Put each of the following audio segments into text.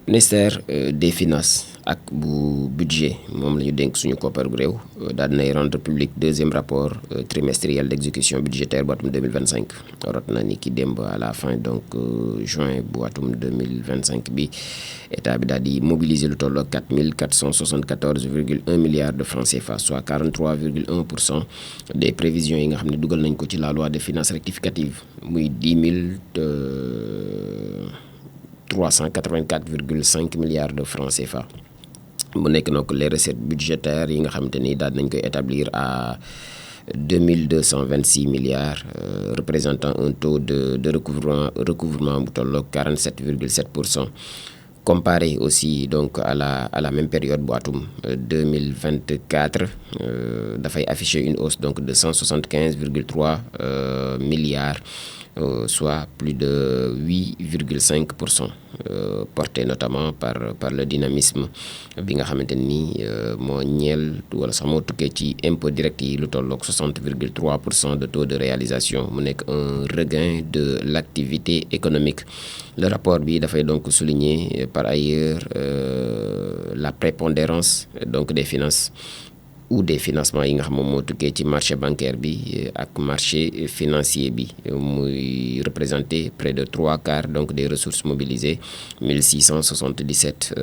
ministère des finances ak bu budget moom la ñu dénk suñu koppar gu réew daal dinay rendre public deuxième rapport trimestriel d'exécution budgétaire bu atum 2025 rot na ni ki démb à la fin donc juin bu atum 2025 bi état bi daal di mobiliser lu toll ak 4474,1 milliards de francs CFA soit 43,1% des prévisions yi nga xam ne dugal nañ ko ci la loi de finances rectificative muy 384,5 milliards de francs CFA mu nekk donc les recettes budgétaires yi nga xamante ni daal nañ koy établir à 2226 milliards représentant un taux de recouvrement bu tolloog 47,7%. Comparé aussi donc à la même période bu atum 2024 dafay afficher une hausse donc de 175,3 milliards soit plus de 8,5%, porté notamment par le dynamisme bi nga xamante ni moo ñeel wala sax moo tukkee ci impôt direct yi lu tolloog 60,3% de taux de réalisation mu nekk un regain de l'activité économique. Le rapport bi dafay donc souligner par ailleurs la prépondérance donc des finances ou des financements yi nga xam moom moo tukkee ci marché bancaire bi ak marché financier bi muy représenter près de 3/4 donc des ressources mobilisées 1677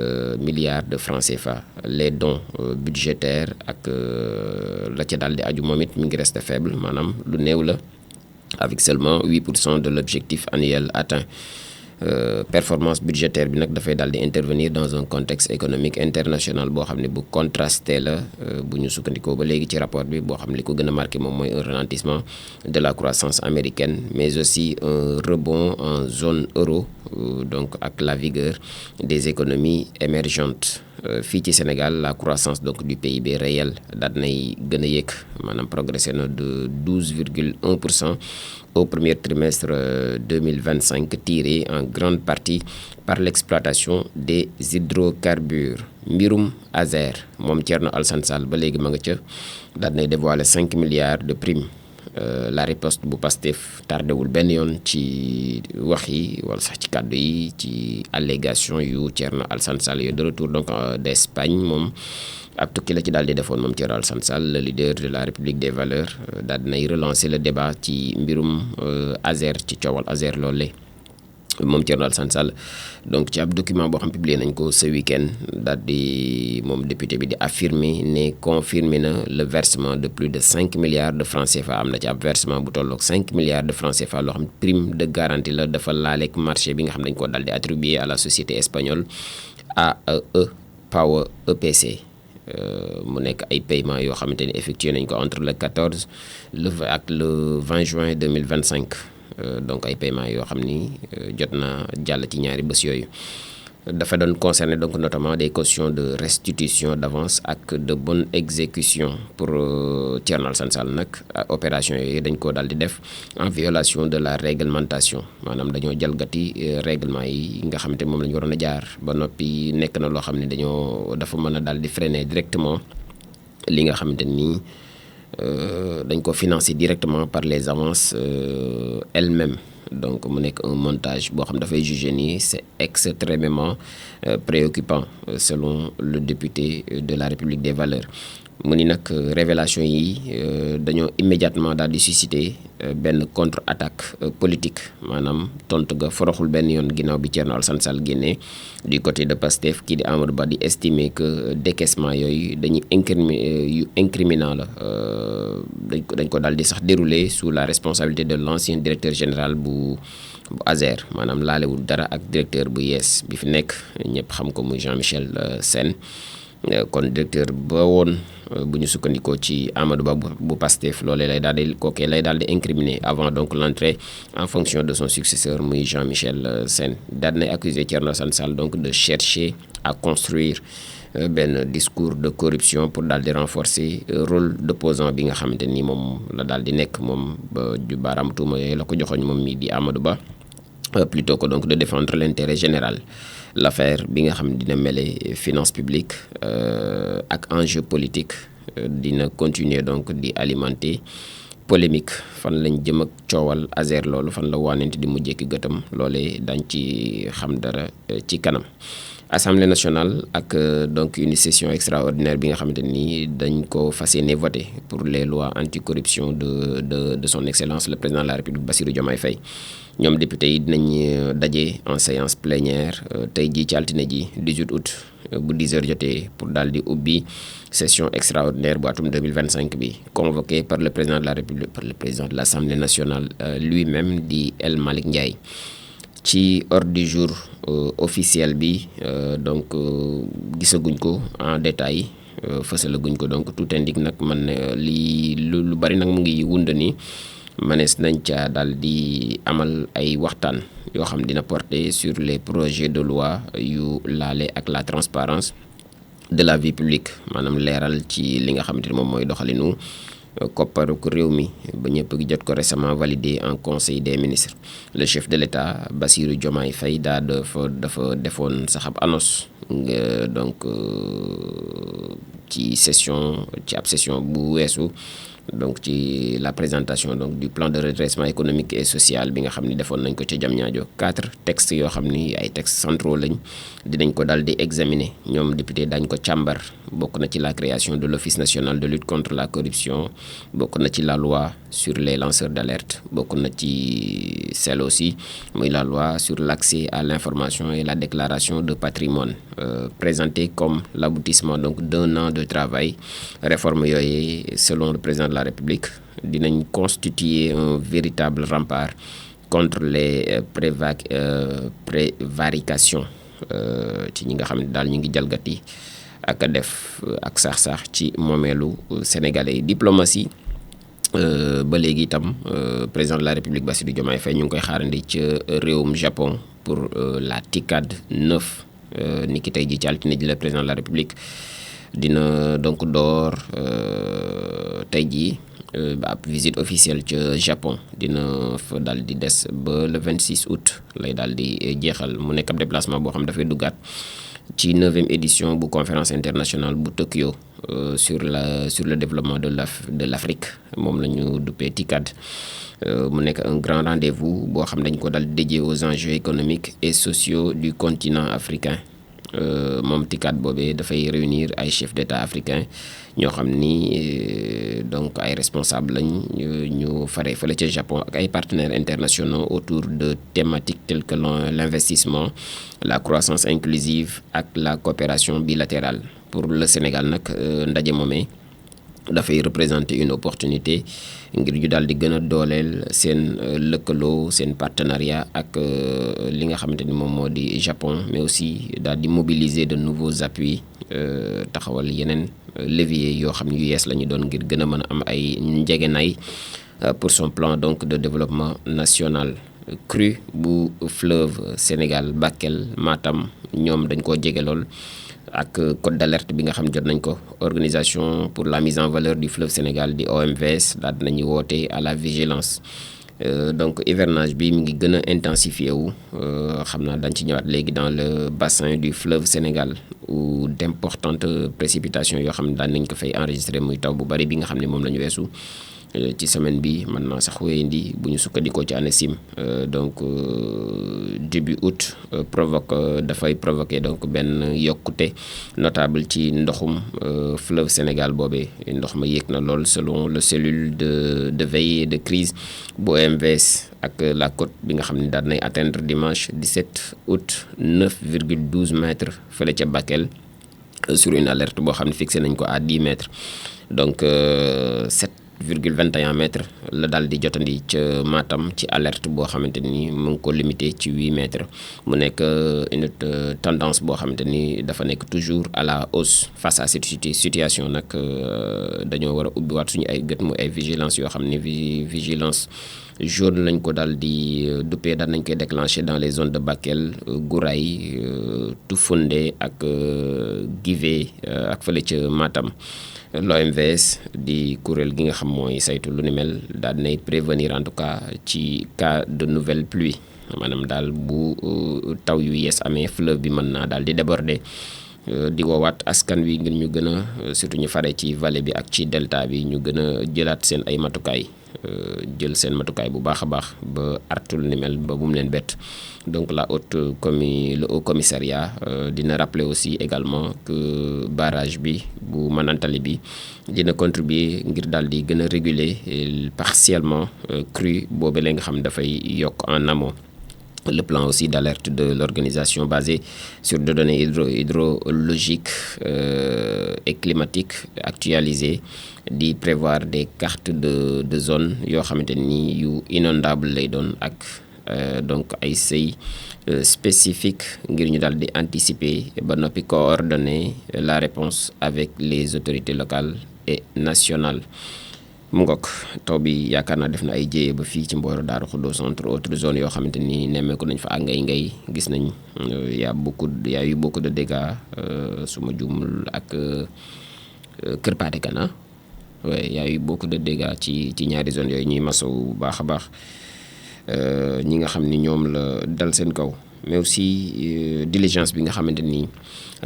milliards de francs CFA. Les dons budgétaires ak la ca daal di aju moom it mi ngi reste faible maanaam lu néew la avec seulement 8% de l'objectif annuel atteint. Performance budgétaire bi nag dafay daal di intervenir dans un contexte économique international boo xam ne bu contrasté la bu ñu sukkandikoo ba léegi ci rapport bi boo xam ne li ko gën a marqué moom mooy un ralentissement de la croissance américaine mais aussi un rebond en zone euro donc ak la vigueur des économies émergentes. Fii ci Sénégal la croissance donc du PIB réel daal nay gën a yéeg maanaam progressé na de 12,1% au premier trimestre 2025 tiré en grande partie par l'exploitation des hydrocarbures. Mbirum Azer moom Thierno Alassane Sall ba léegi ma nga ca daal nay dévoiler 5 milliards de primes. La riposte bu Pastef tardewul benn yoon ci wax yi wala sax ci kàddu yi ci allégation yu Thierno Alassane Sall yo de retour donc d'Espagne moom ab tukki la ci daal di defoon moom Thierno Alassane Sall le leader de la République des valeurs daal dinay relancer le débat ci mbirum Azer ci coowal Azer loole moom Thierno Alassane Sall donc ci ab document boo xam publié nañ ko ce week-end daal di moom député bi di affirmer ne confirmer na le versement de plus de 5 milliards de francs CFA am na ci ab versement bu tolloog 5 milliards de francs CFA loo xam prime de garantie la dafa laaleeg marché bi nga xam dañ ko daal di attribuer à la société espagnole AEE Power EPC. mu nekk ay paiements yoo xamante ni effectué nañ ko entre le 14 ak le 20 juin 2025. Donc ay paiements yoo xam ni jot na jàll ci ñaari bés yooyu dafa doon concerner donc notamment des cautions de restitution d'avance ak de bonne exécution pour Thierno Alassane Sall nag opération yooyu dañ ko daal di def en violation de la réglementation maanaam dañoo jalgati règlement yi nga xamante moom la ñu waroon a jaar ba noppi nekk na loo xam ne dafa mën a daal di freiner directement li nga xamante ni dañ ko financer directement par les avances elles-mêmes donc mu nekk un montage boo xam dafay juger ni c'est extrêmement préoccupant selon le député de la République des valeurs mu ni nag révélation yi dañoo immédiatement daal di susciter benn contre-attaque politique maanaam tontu ga foroxul benn yoon ginnaaw bi Thierno Alassane Sall génnee du côté de Pastef kii di Amadou Ba di estimer que décaissement yooyu dañuy incriminant la dañ ko daal di sax dérouler sous la responsabilité de l'ancien directeur général bu Azer maanaam laalewul dara ak directeur bu yees bi fi nekk ñëpp xam ko muy Jean-Michel Sène kon directeur ba woon bu ñu sukkandikoo ci Amadou Ba bu Pastef loolee lay daal di kookee lay daal di incriminer avant donc l'entrée en fonction de son successeur muy Jean-Michel Sène daal di accuser Thierno Alassane Sall donc de chercher à construire benn discours de corruption pour daal di renforcer rôle d'opposant bi nga xamante ni moom la daal di nekk moom ba ju baaraam tuuma yooyu la ko joxoñ moom mii di Amadou Ba plutôt que donc de défendre l'intérêt général. L'affaire bi nga xam dina mêler finances publiques ak enjeu politique dina continuer donc di alimenter polémique fan lañ jëm ak coowal Azer loolu fan la waanent di mujjee ki gëtam loolee dañ ci xam dara ci kanam Assemblée nationale ak donc une session extraordinaire bi nga xamante ni dañ ko fas yéene voté pour les lois anticorruption de son excellence le président de la République Bassirou Diomaye Faye. ñoom député yi dinañ daje en séance plénière tey jii ci altine ji 18 août bu 10 heures jotee pour daal di ubbi session extraordinaire bu atum 2025 bi convoqué par le président de la République, par le président de l'Assemblée nationale lui-même di El Malick Ndiaye. ci ordre du jour officiel bi donc gisaguñ ko en détail fësalaguñ ko, donc tout indique nag man li lu bari nag mu ngi wund ni manees nañ ca daal di amal ay waxtaan yoo xam dina porter sur les projets de loi yu laale ak la transparence de la vie publique, maanaam leeral ci li nga xamante ni moom mooy doxalinu kopparu réew mi ba ñëpp jot ko récemment validé en conseil des ministres. Le chef de l'État Bassirou Diomaye Faye dafa defoon sax ab annonce donc ci ab session bu weesu, donc ci la présentation donc du plan de redressement économique et social bi nga xam ni defoon nañ ko ci Diamniadio. 4 textes yoo xam ni ay textes centraux lañ dinañ ko daal di examiner ñoom député dañ ko càmbar. Bokk na ci la création de l'Office national de lutte contre la corruption, bokk na ci la loi sur les lanceurs d'alerte, bokk na ci celle aussi muy la loi sur l'accès à l'information et la déclaration de patrimoine, présenté comme l'aboutissement donc d'un an de travail. Réforme yooyu selon le président de la République dinañ constituer un véritable rempart contre les prévarications ci ñi nga xam ne daal ñu ngi jalgati ak def ak sax ci moomeelu sénégalais yi. Diplomatie ba léegi itam président de la République Bassirou Diomaye Faye ñu ngi koy xaarandi ci réewum Japon pour la TICAD 9 ni ki tey ji ci altine ji le président de la République dina donc door tey jii ab visite officielle ca Japon, dina fa daal di des ba le 26 août lay daal di jeexal. Mu nekk ab déplacement boo xam dafay duggaat ci 9e édition bu conférence internationale bu Tokyo sur le développement de l'Afrique, moom la ñu duppee TICAD. mu nekk un grand rendez-vous boo xam dañ ko daal dédié aux enjeux économiques et sociaux du continent africain. moom TICAD boobee dafay réunir ay chefs d'État africains ñoo xam ni donc ay responsables lañ ñu fare fële ca Japon ak ay partenaires internationaux autour de thématiques telles que l'investissement, la croissance inclusive ak la coopération bilatérale. Pour le Sénégal nag ndaje moomee dafay représenter une opportunité ngir ñu daal di gën a dooleel seen lëkkaloo, seen partenariat ak li nga xamante ni moom moo di Japon, mais aussi daal di mobiliser de nouveaux appuis, taxawal yeneen levier yoo xam ne yu yees la ñu doon ngir gën a mën a am ay njegenaay pour son plan donc de développement national. Crue bu fleuve Sénégal, Bakel, Matam ñoom dañ koo jege lool ak code d'alerte bi nga xam jot nañ ko. Organisation pour la mise en valeur du fleuve Sénégal di OMVS daal dinañu woote à la vigilance. Donc hivernage bi mi ngi gën a intensifié wu, xam naa dañ ci ñëwaat léegi dans le bassin du fleuve Sénégal où d'importantes précipitations yoo xam ne daan nañ ko fay enregistré, muy taw bu bari bi nga xam ne moom la ñu weesu ci semaine bi. mën naa sax wéyandi bu ñu sukkandikoo ci ANACIM. Donc début août dafay provoquer donc benn yokkute notable ci ndoxum fleuve Sénégal boobee. Ndox ma yéeg na lool selon le cellule de veille et de crise bu OMVS, ak la côte bi nga xam ne daan nay atteindre dimanche 17 août 9,12 mètres fële ca Bakel, sur une alerte boo xam ne fixé nañ ko à 10 mètres. Donc 7,21 mètres la daal di jotandi ca Matam ci alerte boo xamante ni mu ngi ko limité ci 8 mètres. mu nekk une tendance boo xamante ni dafa nekk toujours à la hausse. Face à cette situation nag dañoo war a ubbiwaat suñu ay gët mu ay vigilance yoo xam ne vigilance jaune lañ ko daal di duppee, daal nañ koy déclencher dans les zones de Bakel, Gouray, Toufoundé ak Guivé ak fële ca Matam. L'OMVS di kuréel gi nga xam mooy saytu lu ni mel daal nay prévenir en tout cas ci cas de nouvelles pluies, maanaam daal bu taw yu yees amee fleuve bi mën naa daal di déborder di woowaat askan wi ngir ñu gën a surtout ñu fare ci vallée bi ak ci delta bi ñu gën a jëlaat seen ay matukaay jël seen matukaay bu baax a baax ba artul ni mel ba bu mu leen bett. Donc le haut commissariat dina rappeler aussi également que barrage bi bu Manantali bi dina contribuer ngir daal di gën a réguler partiellement crue boobu la nga xam dafay yokk en amont. Le plan aussi d'alerte de l'organisation basé sur des données hydrologiques et climatiques actualisées di prévoir des cartes de zone yoo xamante ni yu inondable lay doon ak donc ay seuil spécifique ngir ñu daal di anticiper ba noppi coordonner la réponse avec les autorités locales et nationales. mu ngoog taw bi yaakaar naa def na ay jéye ba fii ci Mboro Darou Khoudoss entre autres zones yoo xamante ni nemmeeku nañ fa ak ngay gis nañ y a eu beaucoup de dégâts su ma juumul ak Kër Paate Kana ouais y a eu beaucoup de dégâts ci ñaari zones yooyu ñuy masaw bu baax a baax ñi nga xam ni ñoom la dal seen kaw mais aussi diligence bi nga xamante ni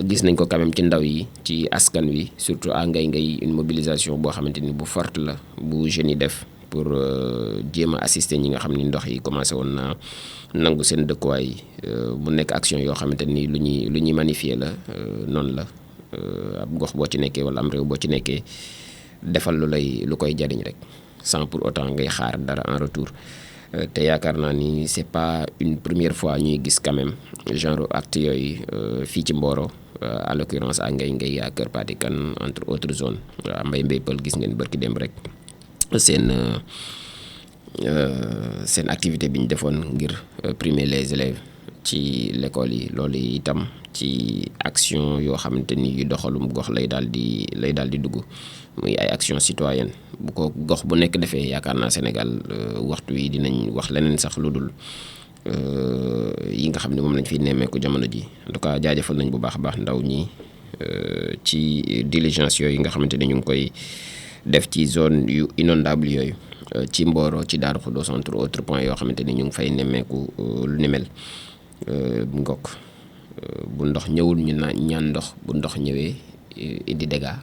gis nañ ko quand même ci ndaw yi ci askan wi surtout à ngay une mobilisation boo xamante ni bu forte la bu jeunes yi def pour jéem a assister ñi nga xam ni ndox yi commencé woon na nangu seen dëkkuwaay mu nekk action yoo xamante ni lu ñuy magnifier la noonu la ab gox boo ci nekkee wala am réew boo ci nekkee defal lu koy jariñ rek sans pour autant ngay xaar dara en retour. te yaakaar naa ni c'est pas une première fois ñuy gis quand même genre acte yooyu fii ci Mboro à l'occurrence à ngay à Kër Paate Kan entre autres zones waaw mbay pël gis ngeen bërki dem rek seen activité bi ñu defoon ngir primer les élèves ci l'école yi loolu itam ci action yoo xamante ni yu doxalum gox lay daal di dugg muy ay action citoyenne bu ko gox bu nekk defee yaakaar naa Sénégal waxtu wi dinañ wax leneen sax lu dul yi nga xam ne moom lañ fi nemmeeku jamono ji en tout cas jaajëfal nañ bu baax a baax ndaw ñi ci diligence yooyu nga xamante ni ñu ngi koy def ci zone yu inondable yooyu ci Mboro ci Darou Khoudoss entre autres points yoo xamante ni ñu ngi fay nemmeeku lu ni mel ngokk bu ndox ñëwul ñu ñaan ndox bu ndox ñëwee indi dégâts.